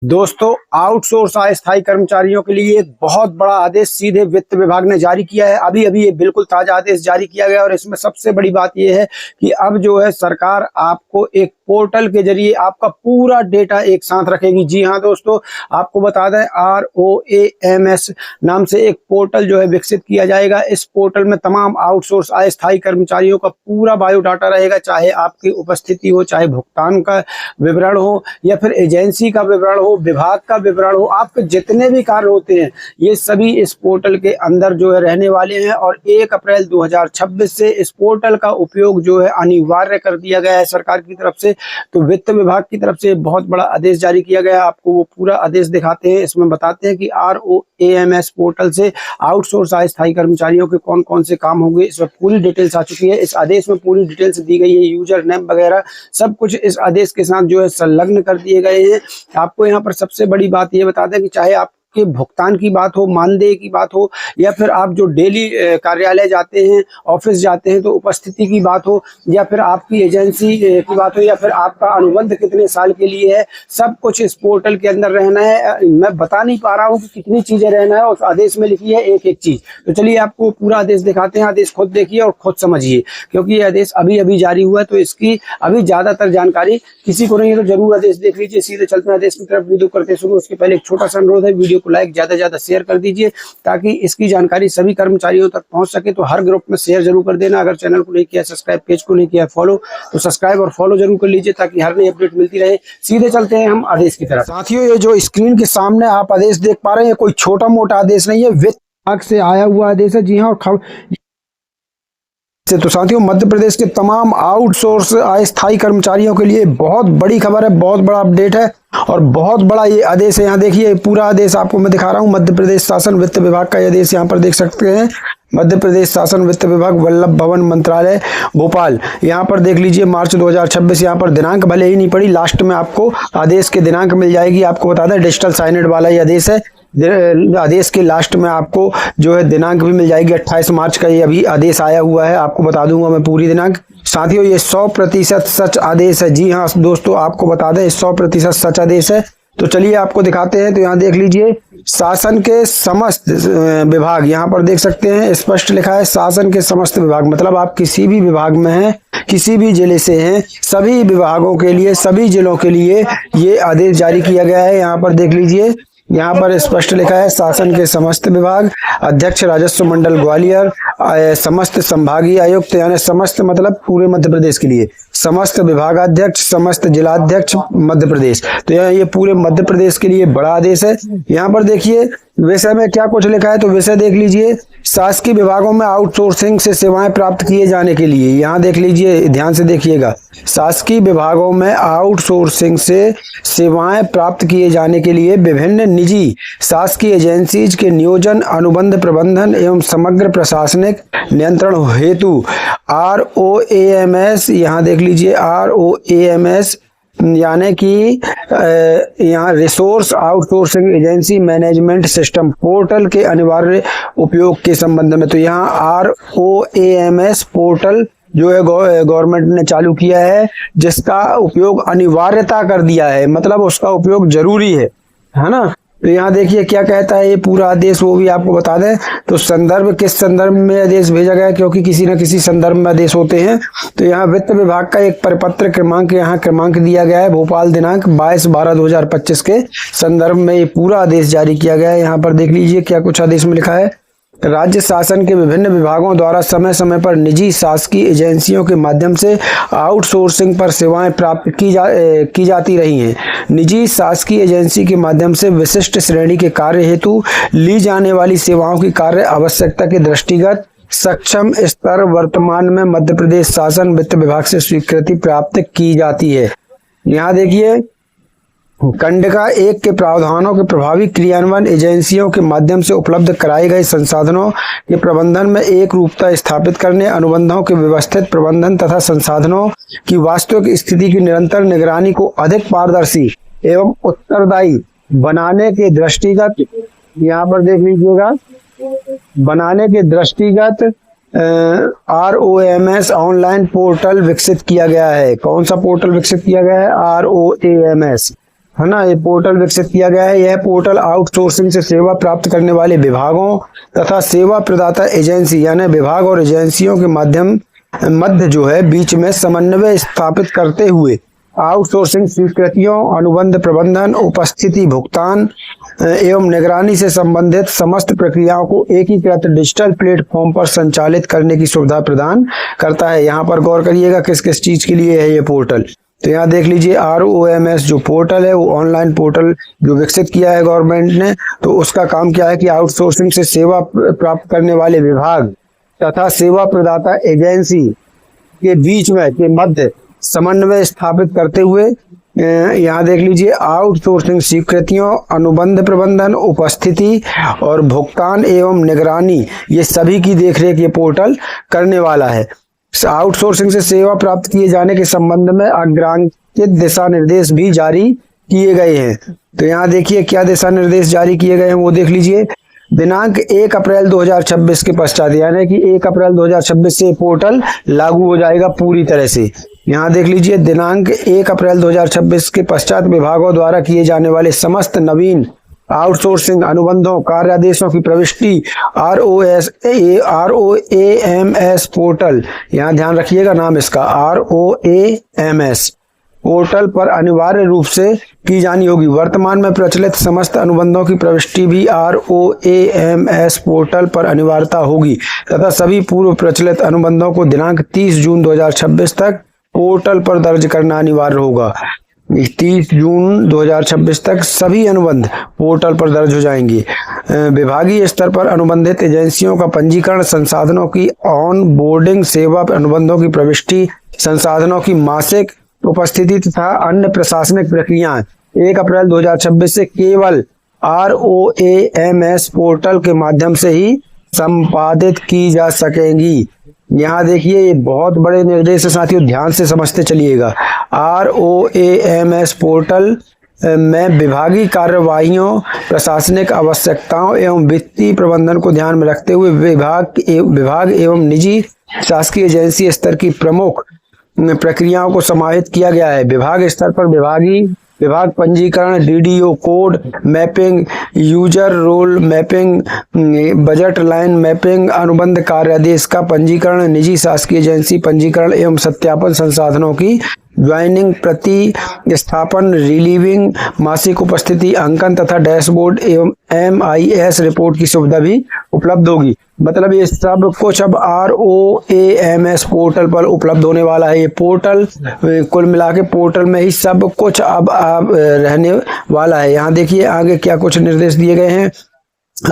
दोस्तों, आउटसोर्स अस्थायी कर्मचारियों के लिए एक बहुत बड़ा आदेश सीधे वित्त विभाग ने जारी किया है। अभी अभी ये बिल्कुल ताजा आदेश जारी किया गया और इसमें सबसे बड़ी बात यह है कि अब जो है सरकार आपको एक पोर्टल के जरिए आपका पूरा डेटा एक साथ रखेगी। जी हाँ दोस्तों, आपको बता दें ROAMS नाम से एक पोर्टल जो है विकसित किया जाएगा। इस पोर्टल में तमाम आउटसोर्स अस्थायी कर्मचारियों का पूरा बायोडाटा रहेगा, चाहे आपकी उपस्थिति हो, चाहे भुगतान का विवरण हो या फिर एजेंसी का विवरण हो, विभाग का विवरण हो, आपके जितने भी कार्य होते हैं ये सभी इस पोर्टल के अंदर जो है रहने वाले हैं। और 1 अप्रैल 2026 से इस पोर्टल का उपयोग जो है अनिवार्य कर दिया गया है सरकार की तरफ से। तो वित्त विभाग की तरफ से बहुत बड़ा आदेश जारी किया गया है। आपको वो पूरा आदेश दिखाते हैं। इसमें बताते हैं कि ROAMS पोर्टल से आउटसोर्स अस्थायी कर्मचारियों के कौन कौन से काम होंगे। इसमें पूरी डिटेल्स आ चुकी है। इस आदेश में पूरी डिटेल्स दी गई है, यूजर नेम वगैरह सब कुछ इस आदेश के साथ जो है संलग्न कर दिए गए हैं। आपको यहाँ पर सबसे बड़ी बात ये बता दें कि चाहे आप के भुगतान की बात हो, मानदेय की बात हो, या फिर आप जो डेली कार्यालय जाते हैं, ऑफिस जाते हैं तो उपस्थिति की बात हो, या फिर आपकी एजेंसी की बात हो, या फिर आपका अनुबंध कितने साल के लिए है, सब कुछ इस पोर्टल के अंदर रहना है। मैं बता नहीं पा रहा हूँ कि कितनी चीजें रहना है, उस आदेश में लिखी है एक एक चीज। तो चलिए आपको पूरा आदेश दिखाते हैं। आदेश खुद देखिए और खुद समझिए, क्योंकि ये आदेश अभी अभी जारी हुआ है तो इसकी अभी ज्यादातर जानकारी किसी को नहीं है। तो जरूर आदेश देख लीजिए। सीधे चलते हैं आदेश की तरफ। वीडियो करते शुरू उसके पहले एक छोटा सा अनुरोध है, वीडियो को लाइक ज्यादा ज्यादा शेयर कर दीजिए ताकि इसकी जानकारी सभी कर्मचारियों तक पहुंच सके। तो हर ग्रुप में शेयर जरूर कर देना। अगर चैनल को नहीं किया सब्सक्राइब, पेज को नहीं किया फॉलो, तो सब्सक्राइब और फॉलो जरूर कर लीजिए ताकि हर नई अपडेट मिलती रहे। सीधे चलते हैं हम आदेश की तरफ। साथियों, ये जो स्क्रीन के सामने आप आदेश देख पा रहे हैं, कोई छोटा मोटा आदेश नहीं है, वित्त विभाग से आया हुआ आदेश है। जी हाँ, और तो साथियों, मध्य प्रदेश के तमाम आउटसोर्स अस्थायी कर्मचारियों के लिए बहुत बड़ी खबर है, बहुत बड़ा अपडेट है और बहुत बड़ा ये आदेश है। यहाँ देखिए पूरा आदेश आपको मैं दिखा रहा हूँ। मध्य प्रदेश शासन वित्त विभाग का आदेश यहाँ पर देख सकते हैं। मध्य प्रदेश शासन वित्त विभाग, वल्लभ भवन मंत्रालय, भोपाल। यहाँ पर देख लीजिए मार्च 2026। यहाँ पर दिनांक भले ही नहीं पड़ी, लास्ट में आपको आदेश के दिनांक मिल जाएगी। आपको बता दें डिजिटल साइनेड वाला ये आदेश है। आदेश के लास्ट में आपको जो है दिनांक भी मिल जाएगी। 28 मार्च का ये अभी आदेश आया हुआ है। आपको बता दूंगा मैं पूरी दिनांक। साथियों, ये 100% सच आदेश है। जी हाँ दोस्तों, आपको बता दें 100% सच आदेश है। तो चलिए आपको दिखाते हैं। तो यहाँ देख लीजिए शासन के समस्त विभाग, यहाँ पर देख सकते हैं स्पष्ट लिखा है शासन के समस्त विभाग। मतलब आप किसी भी विभाग में हैं, किसी भी जिले से हैं, सभी विभागों के लिए, सभी जिलों के लिए ये आदेश जारी किया गया है। यहाँ पर देख लीजिए, यहाँ पर स्पष्ट लिखा है शासन के समस्त विभाग, अध्यक्ष राजस्व मंडल ग्वालियर, समस्त संभागीय आयुक्त, यानी समस्त मतलब पूरे मध्य प्रदेश के लिए, समस्त विभागाध्यक्ष, समस्त जिलाध्यक्ष मध्य प्रदेश। तो ये पूरे मध्य प्रदेश के लिए बड़ा आदेश है। यहाँ पर देखिए विषय में क्या कुछ लिखा है, तो विषय देख लीजिए। शासकीय विभागों में आउटसोर्सिंग से सेवाएं प्राप्त किए जाने के लिए, यहाँ देख लीजिए, ध्यान से देखिएगा, शासकीय विभागों में आउटसोर्सिंग से सेवाएं प्राप्त किए जाने के लिए विभिन्न निजी शासकीय एजेंसीज के नियोजन, अनुबंध प्रबंधन एवं समग्र प्रशासनिक नियंत्रण हेतु ROAMS, यहाँ देख लीजिए ROAMS यानी कि यहाँ resource outsourcing agency management system portal के अनिवार्य उपयोग के संबंध में। तो यहाँ ROAMS पोर्टल जो है गवर्नमेंट ने चालू किया है, जिसका उपयोग अनिवार्यता कर दिया है, मतलब उसका उपयोग जरूरी है ना। तो यहाँ देखिए क्या कहता है ये पूरा आदेश, वो भी आपको बता दें। तो संदर्भ, किस संदर्भ में आदेश भेजा गया, क्योंकि किसी न किसी संदर्भ में आदेश होते हैं। तो यहाँ वित्त विभाग का एक परिपत्र क्रमांक, यहाँ क्रमांक दिया गया है, भोपाल दिनांक 22/12/2025 के संदर्भ में ये पूरा आदेश जारी किया गया है। यहाँ पर देख लीजिए क्या कुछ आदेश में लिखा है। राज्य शासन के विभिन्न विभागों द्वारा समय समय पर निजी शासकीय एजेंसियों के माध्यम से आउटसोर्सिंग पर सेवाएं प्राप्त की जाती रही हैं। निजी शासकीय एजेंसी के माध्यम से विशिष्ट श्रेणी के कार्य हेतु ली जाने वाली सेवाओं की कार्य आवश्यकता के दृष्टिगत सक्षम स्तर वर्तमान में मध्य प्रदेश शासन वित्त विभाग से स्वीकृति प्राप्त की जाती है। यहाँ देखिए कंडिका 1 के प्रावधानों के प्रभावी क्रियान्वयन एजेंसियों के माध्यम से उपलब्ध कराए गए संसाधनों के प्रबंधन में एक रूपता स्थापित करने, अनुबंधों के व्यवस्थित प्रबंधन तथा संसाधनों की वास्तविक स्थिति की निरंतर निगरानी को अधिक पारदर्शी एवं उत्तरदायी बनाने के दृष्टिगत, यहाँ पर देख लीजिएगा, बनाने के दृष्टिगत ROAMS ऑनलाइन पोर्टल विकसित किया गया है। कौन सा पोर्टल विकसित किया गया है? ROAMS है ना, ये पोर्टल विकसित किया गया है। यह पोर्टल आउटसोर्सिंग से सेवा प्राप्त करने वाले विभागों तथा सेवा प्रदाता एजेंसी यानी विभाग और एजेंसियों के मध्य जो है बीच में समन्वय स्थापित करते हुए आउटसोर्सिंग स्वीकृतियों, अनुबंध प्रबंधन, उपस्थिति, भुगतान एवं निगरानी से संबंधित समस्त प्रक्रियाओं को एकीकृत डिजिटल प्लेटफॉर्म पर संचालित करने की सुविधा प्रदान करता है। यहाँ पर गौर करिएगा किस किस चीज के लिए है ये पोर्टल। तो यहाँ देख लीजिए ROMS जो पोर्टल है वो ऑनलाइन पोर्टल जो विकसित किया है गवर्नमेंट ने। तो उसका काम क्या है कि आउटसोर्सिंग से सेवा प्राप्त करने वाले विभाग तथा सेवा प्रदाता एजेंसी के बीच में के मध्य समन्वय स्थापित करते हुए यहाँ देख लीजिए आउटसोर्सिंग स्वीकृतियों, अनुबंध प्रबंधन, उपस्थिति और भुगतान एवं निगरानी ये सभी की देखरेख ये पोर्टल करने वाला है। आउटसोर्सिंग से सेवा प्राप्त किए जाने के संबंध में अग्रांकित दिशा निर्देश भी जारी किए गए हैं। तो यहाँ देखिए क्या दिशा निर्देश जारी किए गए हैं वो देख लीजिए। दिनांक 1 अप्रैल 2026 के पश्चात यानी कि 1 अप्रैल 2026 से पोर्टल लागू हो जाएगा पूरी तरह से। यहाँ देख लीजिए दिनांक 1 अप्रैल 2026 के पश्चात विभागों द्वारा किए जाने वाले समस्त नवीन आउटसोर्सिंग अनुबंधों, कार्यादेशों की प्रविष्टि ROAMS पोर्टल, यहाँ ध्यान रखिएगा नाम इसका ROAMS पोर्टल पर अनिवार्य रूप से की जानी होगी। वर्तमान में प्रचलित समस्त अनुबंधों की प्रविष्टि भी ROAMS पोर्टल पर अनिवार्यता होगी तथा सभी पूर्व प्रचलित अनुबंधों को दिनांक 30 जून 2026 तक पोर्टल पर दर्ज करना अनिवार्य होगा। 30 जून 2026 तक सभी अनुबंध पोर्टल पर दर्ज हो जाएंगे। विभागीय स्तर पर अनुबंधित एजेंसियों का पंजीकरण, संसाधनों की ऑन बोर्डिंग सेवा, अनुबंधों की प्रविष्टि, संसाधनों की मासिक उपस्थिति तथा अन्य प्रशासनिक प्रक्रियाएं 1 अप्रैल 2026 से केवल ROAMS पोर्टल के माध्यम से ही संपादित की जा सकेंगी। यहाँ देखिए ये बहुत बड़े निर्देश है साथियों, ध्यान से समझते चलिएगा। ROAMS पोर्टल में विभागीय कार्यवाहियों, प्रशासनिक आवश्यकताओं एवं वित्तीय प्रबंधन को ध्यान में रखते हुए विभाग एवं निजी शासकीय एजेंसी स्तर की प्रमुख प्रक्रियाओं को समाहित किया गया है। विभाग स्तर पर विभाग पंजीकरण, DDO code mapping, user role mapping, budget line mapping, अनुबंध कार्यादेश का पंजीकरण, निजी शासकीय एजेंसी पंजीकरण एवं सत्यापन, संसाधनों की ज्वाइनिंग, प्रतिस्थापन, रिलीविंग, मासिक उपस्थिति अंकन तथा डैशबोर्ड एवं MIS रिपोर्ट की सुविधा भी उपलब्ध होगी। मतलब ये सब कुछ अब ROAMS पोर्टल पर उपलब्ध होने वाला है। ये पोर्टल कुल मिला के पोर्टल में ही सब कुछ अब रहने वाला है। यहाँ देखिए आगे क्या कुछ निर्देश दिए गए हैं।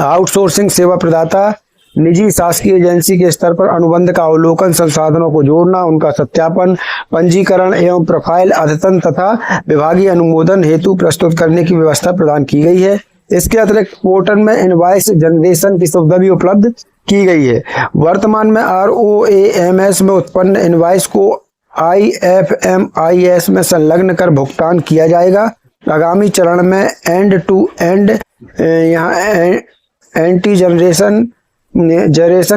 आउटसोर्सिंग सेवा प्रदाता निजी शासकीय एजेंसी के स्तर पर अनुबंध का अवलोकन, संसाधनों को जोड़ना, उनका सत्यापन, पंजीकरण एवं प्रोफाइल अद्यतन तथा विभागीय अनुमोदन हेतु प्रस्तुत करने की व्यवस्था प्रदान की गई है। इसके अतिरिक्त पोर्टल में इनवॉइस जनरेशन की सुविधा भी उपलब्ध की गई है। वर्तमान में ROAMS में उत्पन्न इनवॉइस को IFMIS में संलग्न कर भुगतान किया जाएगा। आगामी चरण में एंड टू एंड यहाँ एंटी जनरेशन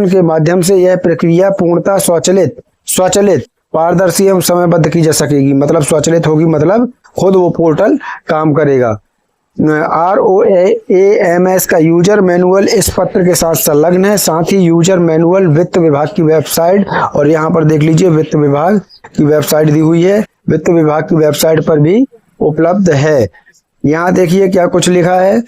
के माध्यम से यह प्रक्रिया पूर्णतः स्वचालित, पारदर्शी एवं समयबद्ध की जा सकेगी। मतलब स्वचालित होगी, मतलब खुद वो पोर्टल काम करेगा। ROAMS का यूजर मैनुअल इस पत्र के साथ संलग्न है। साथ ही यूजर मैनुअल वित्त विभाग की वेबसाइट, और यहाँ पर देख लीजिए वित्त विभाग की वेबसाइट दी हुई है, वित्त विभाग की वेबसाइट पर भी उपलब्ध है। यहाँ देखिए क्या कुछ लिखा है।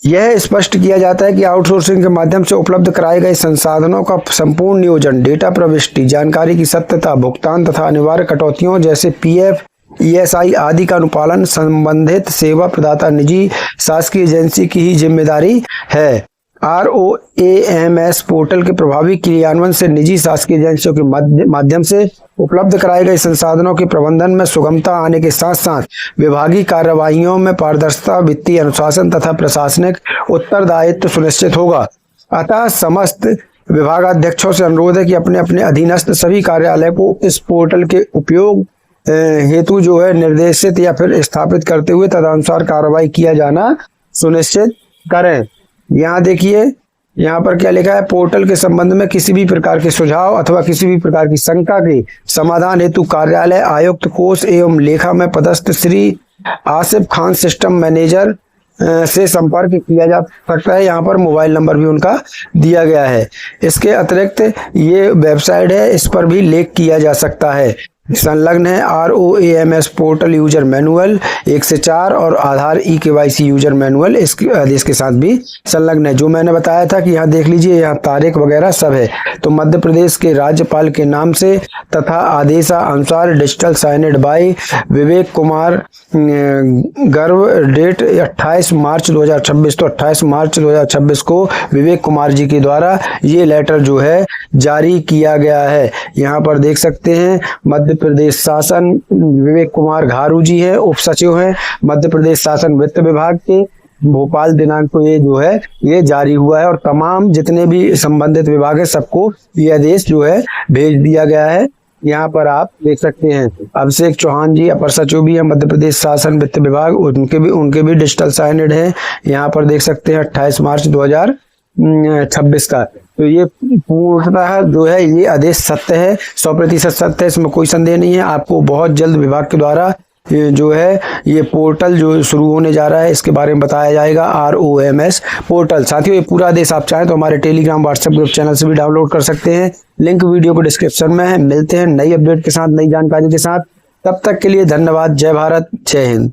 यह स्पष्ट किया जाता है कि आउटसोर्सिंग के माध्यम से उपलब्ध कराए गए संसाधनों का संपूर्ण नियोजन, डेटा प्रविष्टि, जानकारी की सत्यता, भुगतान तथा अनिवार्य कटौतियों जैसे PF, ESI आदि का अनुपालन संबंधित सेवा प्रदाता निजी शासकीय एजेंसी की ही जिम्मेदारी है। ROAMS पोर्टल के प्रभावी क्रियान्वयन से निजी शासकीय एजेंसियों के माध्यम से उपलब्ध कराए गए संसाधनों के प्रबंधन में सुगमता आने के साथ साथ विभागीय कार्यवाहियों में पारदर्शिता, वित्तीय अनुशासन तथा प्रशासनिक उत्तरदायित्व सुनिश्चित होगा। अतः समस्त विभागाध्यक्षों से अनुरोध है कि अपने अपने अधीनस्थ सभी कार्यालय को इस पोर्टल के उपयोग हेतु जो है निर्देशित या फिर स्थापित करते हुए तदनुसार कार्रवाई किया जाना सुनिश्चित करें। यहाँ देखिए यहाँ पर क्या लिखा है। पोर्टल के संबंध में किसी भी प्रकार के सुझाव अथवा किसी भी प्रकार की शंका के समाधान हेतु कार्यालय, आयुक्त, कोष एवं लेखा में पदस्थ श्री आसिफ खान सिस्टम मैनेजर से संपर्क किया जा सकता है। यहाँ पर मोबाइल नंबर भी उनका दिया गया है। इसके अतिरिक्त ये वेबसाइट है, इस पर भी लेख किया जा सकता है। संलग्न है ROAMS पोर्टल यूजर मैनुअल 1 से 4 और आधार eKYC यूजर मैनुअल इसके आदेश के साथ भी संलग्न है। जो मैंने बताया था कि यहाँ देख लीजिए, यहाँ तारीख वगैरह सब है। तो मध्य प्रदेश के राज्यपाल के नाम से तथा आदेशा अनुसार digital signed by Vivek Kumar गर्व, डेट 28 मार्च 2026। तो 28 मार्च 2026 को विवेक कुमार जी के द्वारा ये लेटर जो है जारी किया गया है। यहाँ पर देख सकते हैं मध्य प्रदेश शासन, विवेक कुमार घारू जी है, उप सचिव हैं मध्य प्रदेश शासन वित्त विभाग के। भोपाल दिनांक को ये जो है ये जारी हुआ है और तमाम जितने भी संबंधित विभाग है सबको ये आदेश जो है भेज दिया गया है। यहाँ पर आप देख सकते हैं अभिषेक चौहान जी अपर सचिव भी है मध्य प्रदेश शासन वित्त विभाग, उनके भी डिजिटल साइनेड है। यहाँ पर देख सकते हैं 28 मार्च 2026 का। तो ये पूर्णतः जो है ये आदेश सत्य है, 100% सत्य है, इसमें कोई संदेह नहीं है। आपको बहुत जल्द विभाग के द्वारा जो है ये पोर्टल जो शुरू होने जा रहा है इसके बारे में बताया जाएगा, ROMS पोर्टल। साथियों, ये पूरा आदेश आप चाहें तो हमारे टेलीग्राम व्हाट्सएप ग्रुप चैनल से भी डाउनलोड कर सकते हैं। लिंक वीडियो को डिस्क्रिप्शन में है। मिलते हैं नई अपडेट के साथ, नई जानकारी के साथ। तब तक के लिए धन्यवाद। जय भारत, जय हिंद।